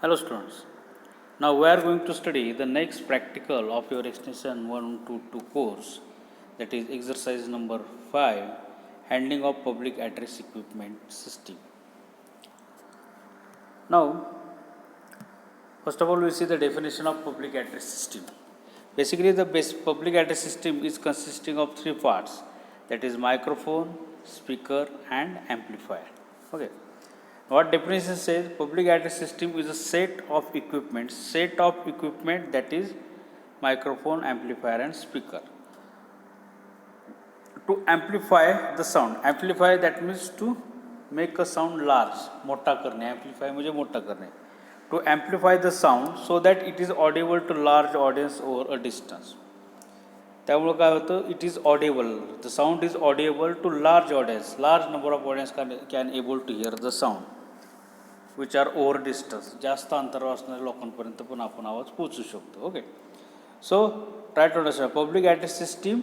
Hello students. Now we are going to study the next practical of your extension 122 course, that is exercise number 5, handling of public address equipment system. Now first of all we see the definition of public address system. Basically the public address system is consisting of three parts, that is microphone, speaker and amplifier. Okay. What definition says public address system is a set of equipment that is microphone, amplifier and speaker. To amplify the sound, amplify that means to make a sound large, मोटा करने, amplify म्हणजे मोटा करणे. To amplify the sound so that it is audible to large audience over a distance. त्यामुळे काय होतं, it is audible, the sound is audible to large audience, large number of audience can able to hear the sound. Which are over distance, जास्त अंतरावर असणाऱ्या लोकांपर्यंत पण आपण आवाज पोचू शकतो. Okay, so try to understand. Public address system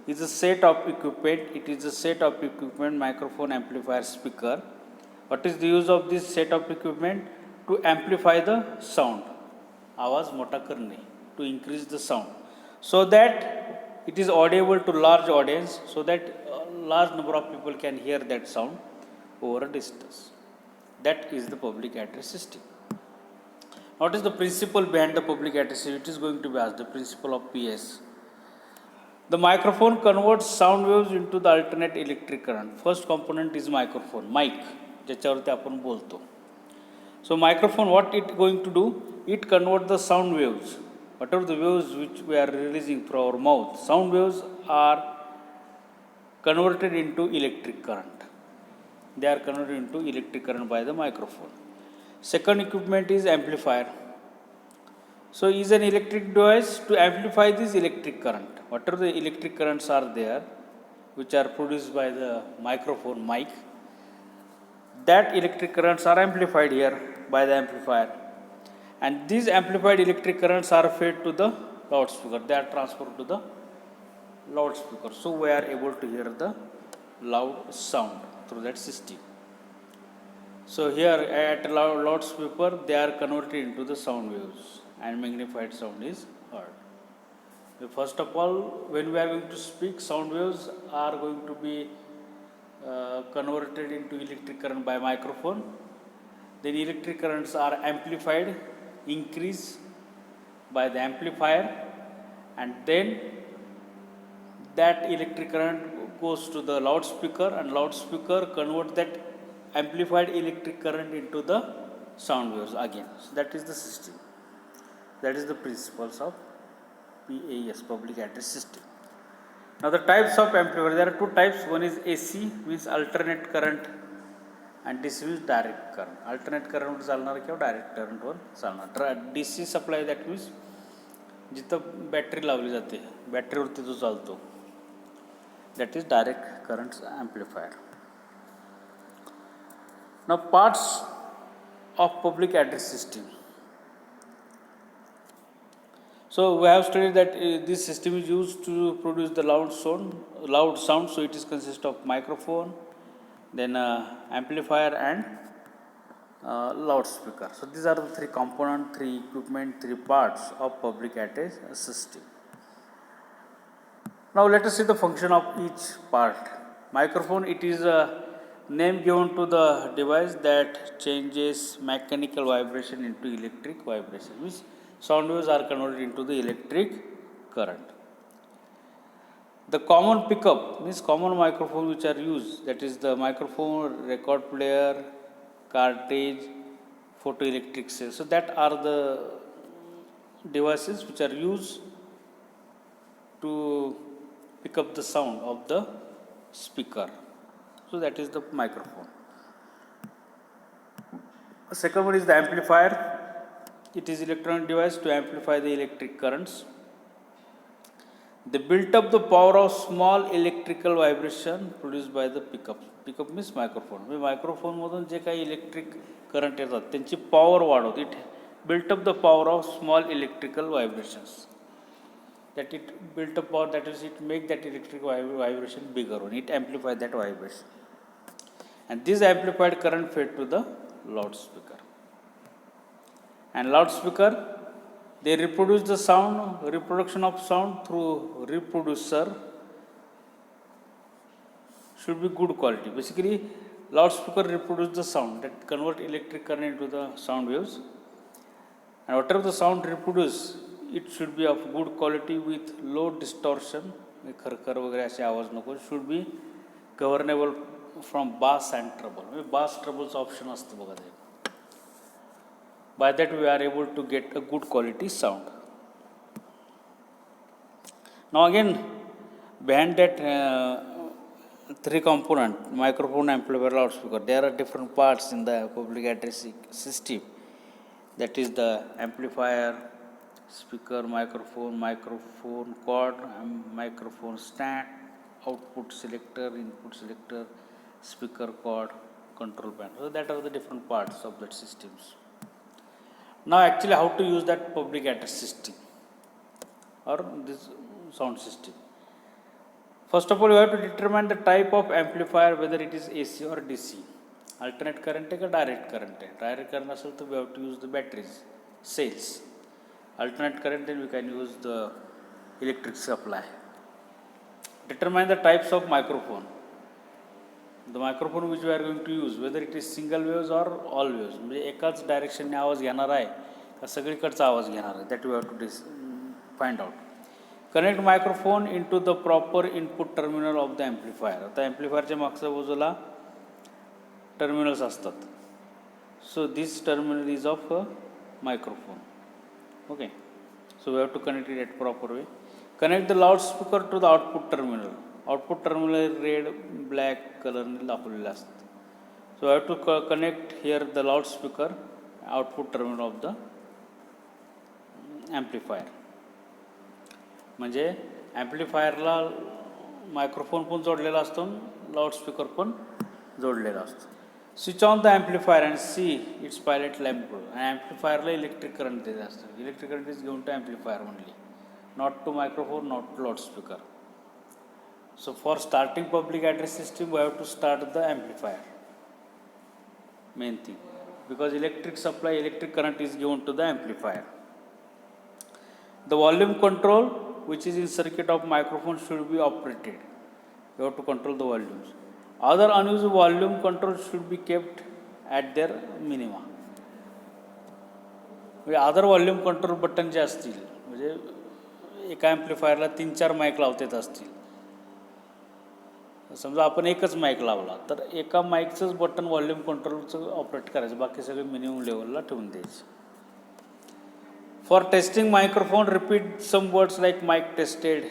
is a set of equipment. It is a set of equipment, microphone, amplifier, speaker. What is the use of this set of equipment? To amplify the sound, आवाज मोठा करणे, to increase the sound so that it is audible to large audience, so that large number of people can hear that sound over a distance. That is the public address system. What is the principle behind the public address system? It is going to be asked, the principle of PS. The microphone converts sound waves into the alternate electric current. First component is microphone, mic, ज्याच्यावरती आपण बोलतो. So microphone, what it going to do? It convert the sound waves, whatever the waves which we are releasing through our mouth. Sound waves are converted into electric current. They are converted into electric current by the microphone. Second equipment is amplifier. So is an electric device to amplify this electric current. Whatever the electric currents are there, which are produced by the microphone, mic, that electric currents are amplified here by the amplifier. And these amplified electric currents are fed to the loudspeaker. They are transferred to the loudspeaker. So we are able to hear the loud sound through that system. So here at loudspeaker they are converted into the sound waves and magnified sound is heard. First of all, when we are going to speak, sound waves are going to be converted into electric current by microphone. Then electric currents are amplified, increased by the amplifier, and then that electric current goes to the loudspeaker, and loudspeaker convert that amplified electric current into the sound waves again. So that is the system. That is the principles of PAS, public address system. Now the types of amplifier, there are two types. One is AC, means alternate current, and DC means direct current. Alternate current वर चालणार किंवा direct current वर चालणार. DC supply, that means जिथं battery लावली जाते, बॅटरीवरती जो चालतो, that is direct current amplifier. Now parts of public address system. So we have studied that this system is used to produce the loud sound. So it is consist of microphone, then amplifier and loudspeaker. So these are the three components, three equipment, three parts of public address system. Now let us see the function of each part. Microphone, it is a name given to the device that changes mechanical vibration into electric vibration. Means sound waves are converted into the electric current. The common pickup means common microphone which are used, that is the microphone, record player, cartridge, photoelectric cell. So that are the devices which are used to pick up the sound of the speaker. So that is the microphone. Second one is the amplifier. It is electronic device to amplify the electric currents. They built up the power of small electrical vibration produced by the pickup. Pickup means microphone. Microphone मधून जे काही electric current येतात त्यांची power वाढवते. It built up the power of small electrical vibrations. That it built up power, that is it make that electric vibration bigger one, it amplify that vibration, and this amplified current fed to the loudspeaker. And loudspeaker, they reproduce the sound, reproduction of sound through reproducer should be good quality. Basically, loudspeaker reproduce the sound that convert electric current into the sound waves, and whatever the sound reproduce, it should be of good quality with low distortion. खरखर वगैरे असे आवाज नको. should be governable from bass and treble. bass trebleचं option असतं बघा ते. By that we are able to get a good quality sound. Now again, behind that three component, microphone, amplifier, loudspeaker, there are different parts in the public address system. That is the amplifier, speaker, microphone cord, microphone stand, output selector, input selector, speaker cord, control panel. So that are the different parts of that systems. Now actually how to use that public address system or this sound system. First of all, you have to determine the type of amplifier, whether it is AC or DC. Alternate current है का direct current है. Direct current असेल तो we have to use the batteries, cells. Alternate current, then we can use the electric supply. Determine the types of microphone. The microphone which we are going to use, whether it is single waves or all waves. म्हणजे एकाच डायरेक्शनने आवाज घेणार आहे का सगळीकडचा आवाज घेणार आहे. That we have to find out. Connect microphone into the proper input terminal of the amplifier. आता amplifierच्या मागच्या बाजूला terminals असतात. So this terminal is of a microphone. Okay. So we have to connect it at proper way. Connect the loudspeaker to the output terminal. Output terminal red, black color ने दाखवलेले असतात. So I have to connect here the loudspeaker, output terminal of the amplifier. म्हणजे ॲम्प्लिफायरला microphone पण जोडलेला असतो, loudspeaker पण जोडलेला असतो. Switch on the amplifier and see its pilot lamp glow. आणि ॲम्प्लिफायरला इलेक्ट्रिक करंट देत असतं. Electric current is given to amplifier only, not to microphone, not to loudspeaker. So for starting public address system we have to start the amplifier, main thing, because electric supply, electric current is given to the amplifier. The volume control which is in circuit of microphone should be operated. You have to control the volumes. Other unused volume control should be kept at their minima. म्हणजे other volume control button जे असतील, म्हणजे एका ॲम्प्लिफायरला 3-4 mike लावतात असतील. समजा आपण एकच mike लावला तर एका माईकचंच बटन व्हॉल्यूम कंट्रोलचं ऑपरेट करायचं, बाकी सगळे मिनिमम लेवलला ठेवून द्यायचं. For testing microphone, repeat some words like mic tested,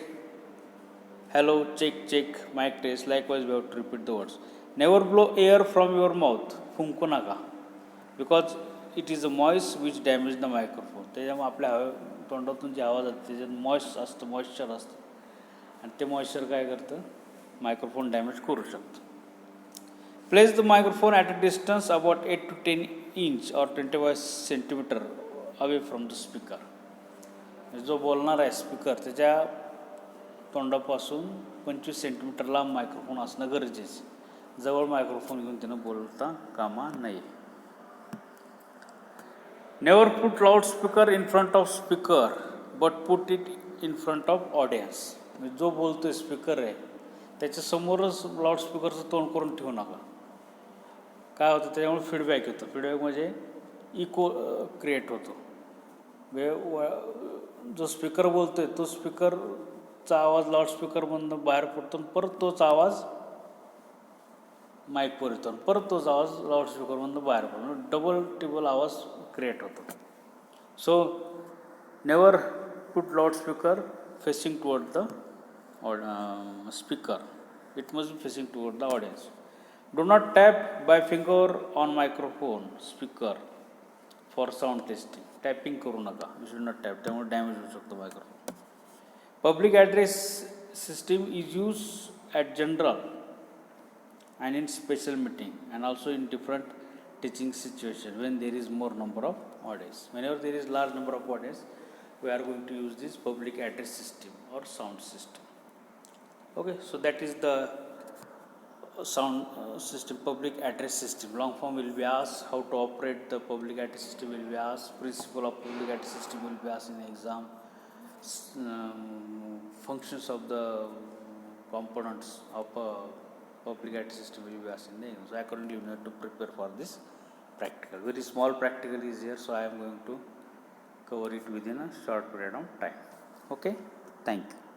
hello, check, mic test. Likewise, we have to repeat the words. Never blow air from your mouth. फुंकू नका, because it is a moist which damage the microphone. त्याच्यामुळे आपल्या तोंडातून जे आवाज येतो त्याच्यात moisture असतं आणि ते मॉइश्चर काय करतं, मायक्रोफोन डॅमेज करू शकतं. Place the microphone at a distance about 8 to 10 inch or 25 centimeter away from the speaker. जो बोलणार आहे स्पीकर त्याच्या तोंडापासून 25 सेंटीमीटर लांब मायक्रोफोन असणं गरजेचं. जवळ मायक्रोफोन घेऊन त्यानं बोलता कामा नये. Never put loud speaker in front of speaker but put it in front of audience. म्हणजे जो बोलतोय स्पीकर आहे त्याच्या समोरच लाऊडस्पीकरचं तोंड करून ठेवू नका. काय होतं त्याच्यामुळे फीडबॅक येतो. फीडबॅक म्हणजे इको क्रिएट होतो. जो स्पीकर बोलतोय तो स्पीकरचा आवाज लाऊडस्पीकरमधून बाहेर पडतो, परत तोच आवाज माईकवर येतो, परत तोच आवाज लाऊडस्पीकरमधून बाहेर पडतो. डबल टिबल आवाज क्रिएट होतो. So never put loudspeaker facing toward the speaker, it must be facing toward the audience. Do not tap by finger on microphone speaker for sound testing. Tapping करू नका, यू शुड नॉट टॅप, त्यामुळे damage होऊ शकतो microphone. Public address system is use at general and in special meeting and also in different teaching situation when there is more number of audience. Whenever there is large number of audience, we are going to use this public address system or sound system. Okay, so that is the sound system, public address system. Long form will be asked, how to operate the public address system will be asked, principle of public address system will be asked in the exam, functions of the components of a public address system will be asked in the exam. So accordingly you need to prepare for this practical. Very small practical is here, so I am going to cover it within a short period of time. Okay, thank you.